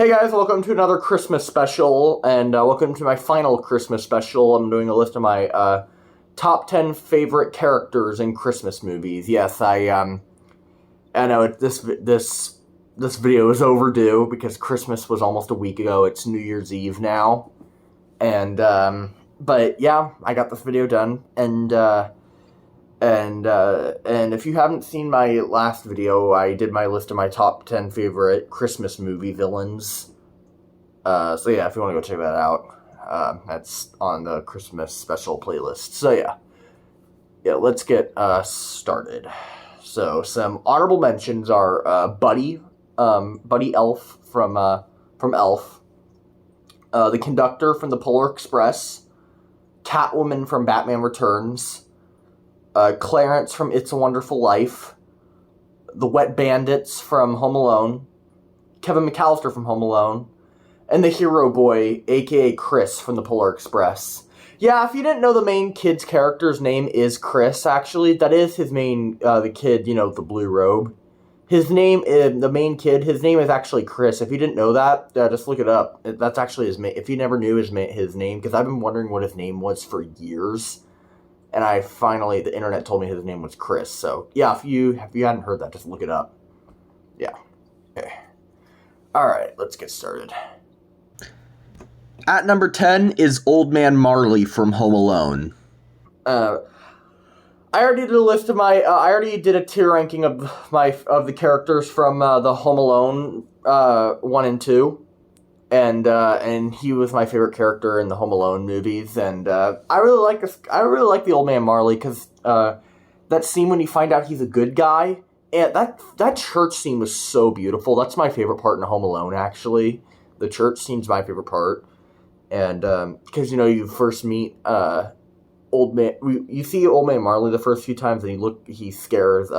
Hey guys, welcome to another Christmas special, and welcome to my final Christmas special. I'm doing a list of my top 10 favorite characters in Christmas movies. Yes, I know this video is overdue because Christmas was almost a week ago. It's New Year's Eve now, and but yeah, I got this video done, and if you haven't seen my last video, I did my list of my top 10 favorite Christmas movie villains. So yeah, if you want to go check that out, that's on the Christmas special playlist. So yeah, let's get started. So some honorable mentions are Buddy Elf from Elf, the conductor from the Polar Express, Catwoman from Batman Returns, Clarence from It's a Wonderful Life, the Wet Bandits from Home Alone, Kevin McAllister from Home Alone, and the Hero Boy, aka Kris from the Polar Express. Yeah, if you didn't know, the main kid's character's name is Kris, actually. That is his main, the kid, the blue robe. His name, the main kid, his name is actually Kris. If you didn't know that, just look it up. That's actually if you never knew his name, because I've been wondering what his name was for years. And the internet told me his name was Kris. So, yeah, if you hadn't heard that, just look it up. Yeah. Okay. Alright, let's get started. At number 10 is Old Man Marley from Home Alone. I already did a list of I already did a tier ranking of the characters from the Home Alone 1 and 2. And he was my favorite character in the Home Alone movies, and I really like the Old Man Marley, because that scene when you find out he's a good guy, and that church scene was so beautiful. That's my favorite part in Home Alone, actually. The church scene's my favorite part, and because you first meet you see Old Man Marley the first few times, and he scares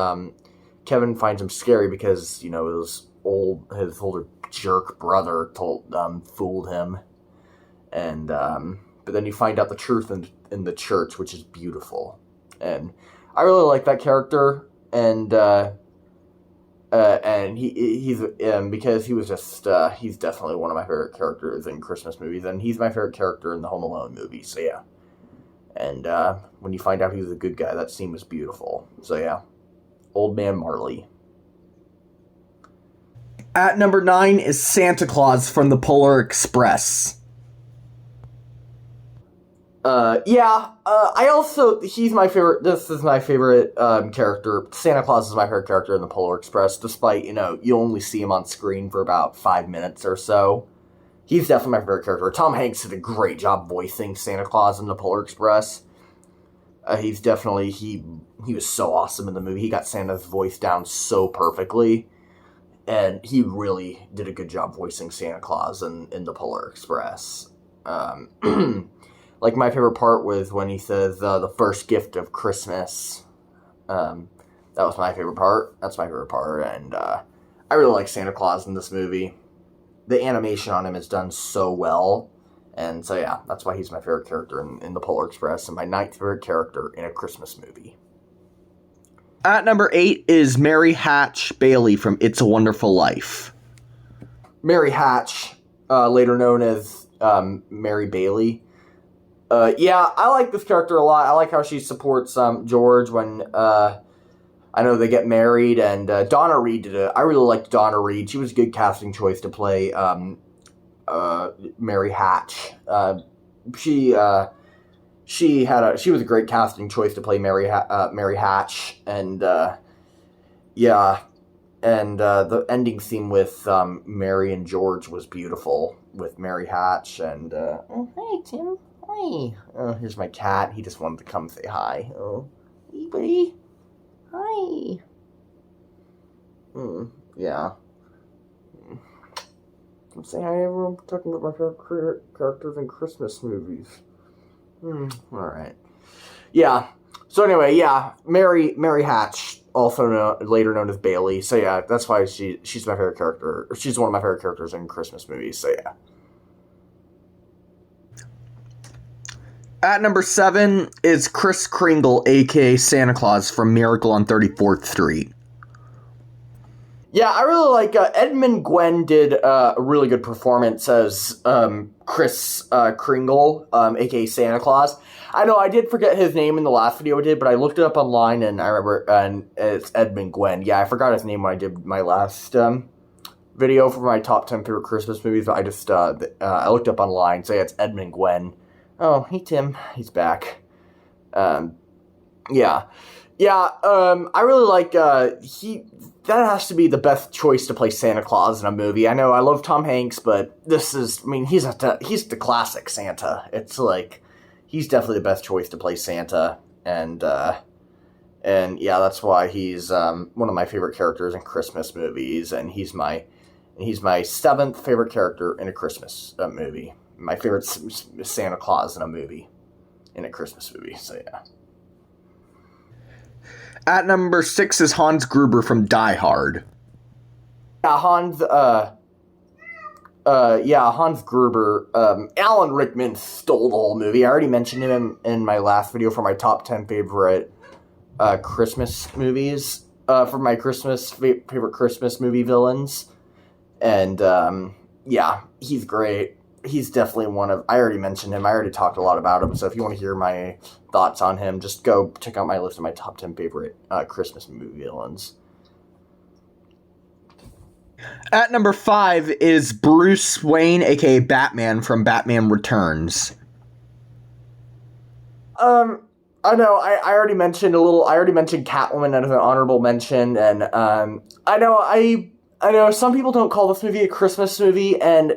Kevin finds him scary because his older jerk brother fooled him, and but then you find out the truth in the church, which is beautiful, and I really like that character, and he's because he was just he's definitely one of my favorite characters in Christmas movies, and he's my favorite character in the Home Alone movie. So yeah, and when you find out he's a good guy, that scene was beautiful. So yeah, Old Man Marley. At number 9 is Santa Claus from the Polar Express. He's my favorite, this is my favorite, character. Santa Claus is my favorite character in the Polar Express, despite, you only see him on screen for about 5 minutes or so. He's definitely my favorite character. Tom Hanks did a great job voicing Santa Claus in the Polar Express. He was so awesome in the movie. He got Santa's voice down so perfectly. And he really did a good job voicing Santa Claus in the Polar Express. Like, my favorite part was when he says, the first gift of Christmas. That was my favorite part. That's my favorite part. And I really like Santa Claus in this movie. The animation on him is done so well. And so, yeah, that's why he's my favorite character in the Polar Express, and my 9th favorite character in a Christmas movie. At number 8 is Mary Hatch Bailey from It's a Wonderful Life. Mary Hatch, later known as Mary Bailey. Yeah, I like this character a lot. I like how she supports George when I know they get married, and Donna Reed did it. I really liked Donna Reed. She was a good casting choice to play Mary Hatch. She was a great casting choice to play Mary Hatch, and yeah, and the ending scene with Mary and George was beautiful with Mary Hatch, and oh, hey Tim, hi. Oh, here's my cat. He just wanted to come say hi. Oh, hey buddy, hi. Yeah. Come say hi, everyone. We're talking about my favorite characters in Christmas movies. Alright. Yeah. So anyway, yeah, Mary Hatch, also later known as Bailey. So yeah, that's why she's my favorite character. She's one of my favorite characters in Christmas movies. So yeah. At number 7 is Kris Kringle, aka Santa Claus from Miracle on 34th Street. Yeah, I really like Edmund Gwenn did a really good performance as Kris Kringle, aka Santa Claus. I know I did forget his name in the last video I did, but I looked it up online and I remember, and it's Edmund Gwenn. Yeah, I forgot his name when I did my last video for my top 10 favorite Christmas movies, but I just I looked up online, so yeah, it's Edmund Gwenn. Oh, hey Tim, he's back. Yeah. Yeah, I really like, that has to be the best choice to play Santa Claus in a movie. I know I love Tom Hanks, but this is, I mean, he's the classic Santa. It's like, he's definitely the best choice to play Santa, and yeah, that's why he's, one of my favorite characters in Christmas movies, and he's my 7th favorite character in a Christmas movie. My favorite Santa Claus in a movie, in a Christmas movie, so yeah. At number 6 is Hans Gruber from Die Hard. Yeah, Hans Gruber. Alan Rickman stole the whole movie. I already mentioned him in my last video for my top 10 favorite Christmas movies. For my favorite Christmas movie villains. And, yeah, he's great. He's definitely I already mentioned him. I already talked a lot about him. So if you want to hear my thoughts on him, just go check out my list of my top 10 favorite Christmas movie villains. At number 5 is Bruce Wayne, aka Batman from Batman Returns. I know, I already mentioned Catwoman as an honorable mention, and I know some people don't call this movie a Christmas movie, and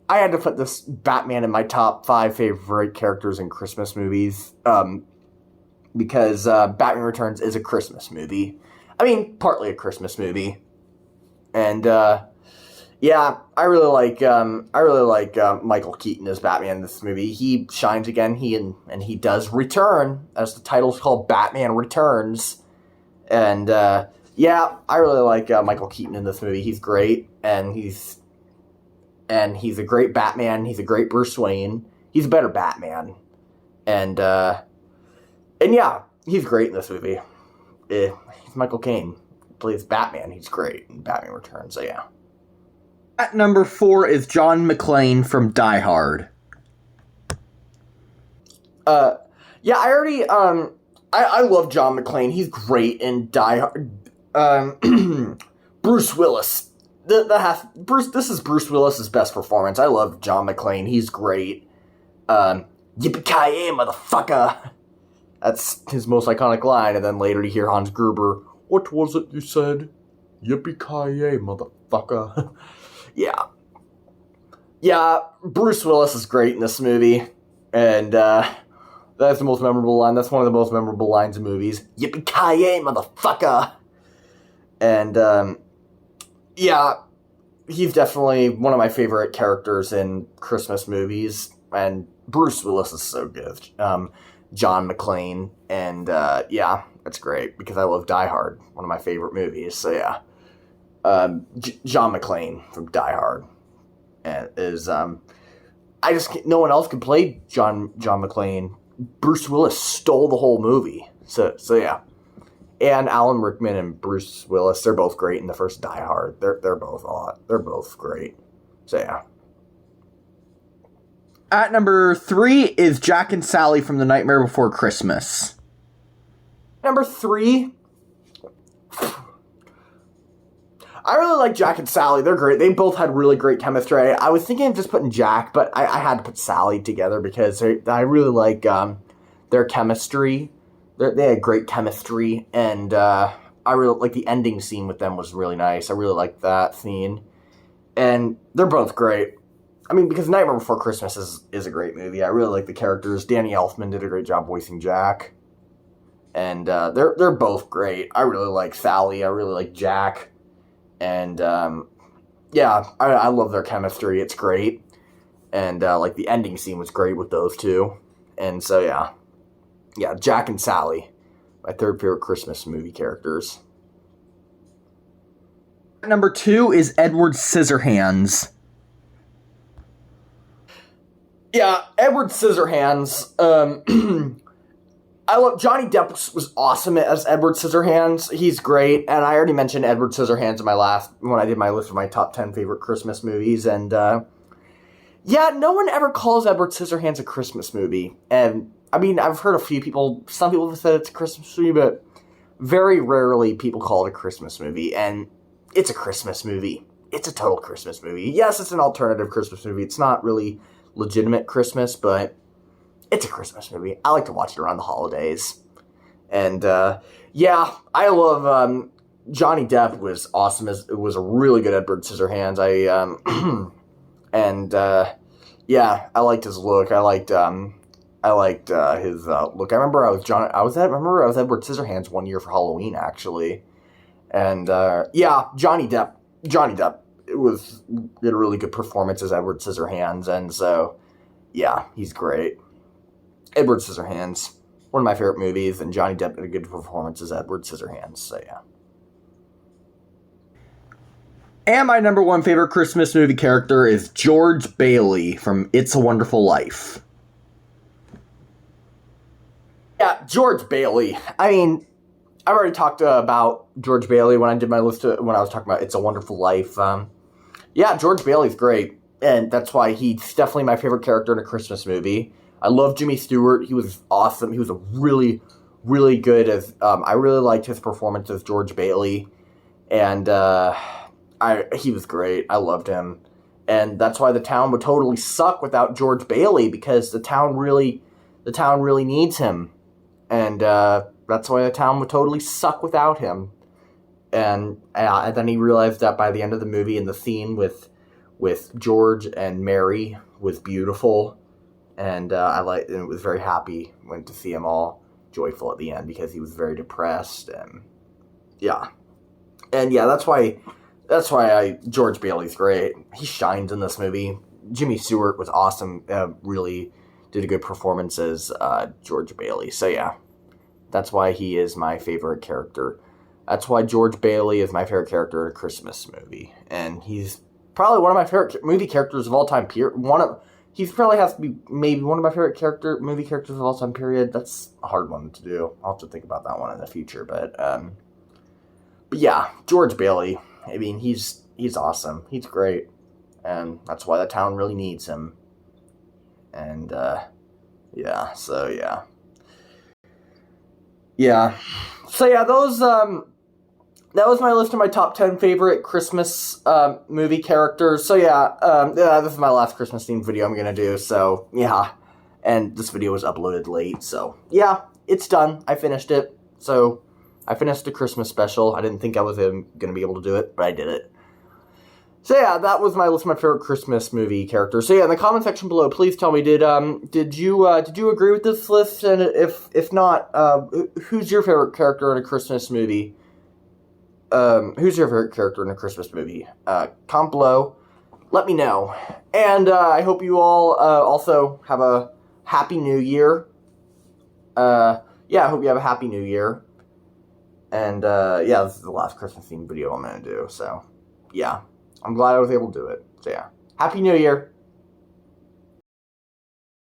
I had to put this Batman in my top 5 favorite characters in Christmas movies, because Batman Returns is a Christmas movie. I mean, partly a Christmas movie. And, yeah, I really like Michael Keaton as Batman in this movie. He shines again, and he does return, as the title's called, Batman Returns. And, yeah, I really like Michael Keaton in this movie. He's great, and he's a great Batman. He's a great Bruce Wayne. He's a better Batman. And yeah, he's great in this movie. He's Michael Caine. Plays Batman. He's great in Batman Returns, so yeah. At number 4 is John McClane from Die Hard. Yeah, I already, I love John McClane. He's great in Die Hard. Bruce Willis. This is Bruce Willis's best performance. I love John McClane. He's great. Yippee-ki-yay, motherfucker! That's his most iconic line, and then later you hear Hans Gruber, what was it you said? Yippee-ki-yay, motherfucker. Yeah. Yeah, Bruce Willis is great in this movie, and that's the most memorable line. That's one of the most memorable lines in movies. Yippee-ki-yay, motherfucker! And, yeah, he's definitely one of my favorite characters in Christmas movies, and Bruce Willis is so good. John McClane, and yeah, that's great, because I love Die Hard, one of my favorite movies, so yeah. John McClane from Die Hard is, no one else could play John McClane. Bruce Willis stole the whole movie, so yeah. And Alan Rickman and Bruce Willis, they're both great in the first Die Hard. They're both great. So yeah. At number 3 is Jack and Sally from The Nightmare Before Christmas. Number 3. I really like Jack and Sally. They're great. They both had really great chemistry. I was thinking of just putting Jack, but I had to put Sally together because I really like their chemistry. They had great chemistry, and I really like the ending scene with them was really nice. I really liked that scene. And they're both great. I mean, because Nightmare Before Christmas is a great movie. I really like the characters. Danny Elfman did a great job voicing Jack. And they're both great. I really like Sally. I really like Jack. And yeah, I love their chemistry. It's great. And like the ending scene was great with those two. And so yeah. Yeah, Jack and Sally, my third favorite Christmas movie characters. Number 2 is Edward Scissorhands. Yeah, Edward Scissorhands. I love Johnny Depp was awesome as Edward Scissorhands. He's great, and I already mentioned Edward Scissorhands in when I did my list of my top 10 favorite Christmas movies, and yeah, no one ever calls Edward Scissorhands a Christmas movie, and I mean, I've heard some people have said it's a Christmas movie, but very rarely people call it a Christmas movie, and it's a Christmas movie. It's a total Christmas movie. Yes, it's an alternative Christmas movie. It's not really legitimate Christmas, but it's a Christmas movie. I like to watch it around the holidays. And, yeah, I love, Johnny Depp was awesome. It was a really good Edward Scissorhands. Yeah, I liked his look. I liked his look. I remember I was Edward Scissorhands one year for Halloween, actually. And, yeah, Johnny Depp, did a really good performance as Edward Scissorhands, and so, yeah, he's great. Edward Scissorhands, one of my favorite movies, and Johnny Depp did a good performance as Edward Scissorhands, so yeah. And my number one favorite Christmas movie character is George Bailey from It's a Wonderful Life. Yeah, George Bailey. I mean, I've already talked about George Bailey when I did my list when I was talking about It's a Wonderful Life. Yeah, George Bailey's great, and that's why he's definitely my favorite character in a Christmas movie. I love Jimmy Stewart. He was awesome. He was a really, really good as. I really liked his performance as George Bailey, and he was great. I loved him, and that's why the town would totally suck without George Bailey, because the town really needs him, and that's why the town would totally suck without him. And then he realized that by the end of the movie, and the scene with George and Mary was beautiful, and it was very happy. Went to see him all joyful at the end because he was very depressed, and yeah, that's why George Bailey's great. He shines in this movie. Jimmy Stewart was awesome. Really did a good performance as George Bailey. So yeah, that's why he is my favorite character. That's why George Bailey is my favorite character in a Christmas movie, and he's probably one of my favorite movie characters of all time. He probably has to be maybe one of my favorite movie characters of all time. Period. That's a hard one to do. I'll have to think about that one in the future. But yeah, George Bailey. I mean, he's awesome. He's great, and that's why the town really needs him. And yeah, so yeah. Yeah. So yeah, that was my list of my top 10 favorite Christmas movie characters. So yeah, this is my last Christmas themed video I'm going to do. So yeah, and this video was uploaded late. So yeah, it's done. I finished it. So I finished the Christmas special. I didn't think I was going to be able to do it, but I did it. So yeah, that was my list of my favorite Christmas movie characters. So yeah, in the comment section below, please tell me, did you agree with this list? And if not, who's your favorite character in a Christmas movie? Who's your favorite character in a Christmas movie? Comment below. Let me know. And I hope you all also have a Happy New Year. Yeah, I hope you have a Happy New Year. And yeah, this is the last Christmas themed video I'm going to do. So yeah, I'm glad I was able to do it. So yeah, Happy New Year.